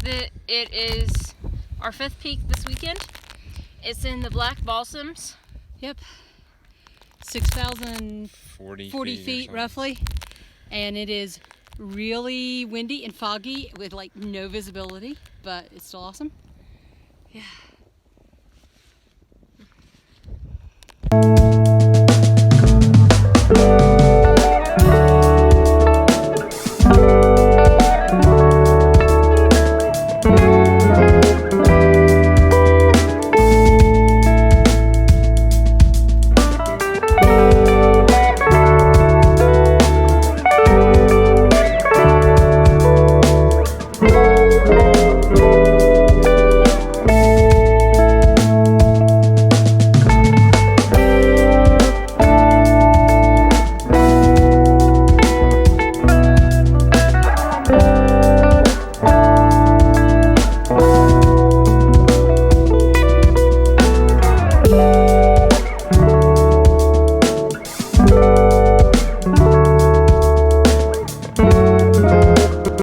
It is our 5th peak this weekend. It's in the Black Balsams. Yep. 6,040 feet roughly. And it is really windy and foggy with like no visibility, but it's still awesome. Yeah.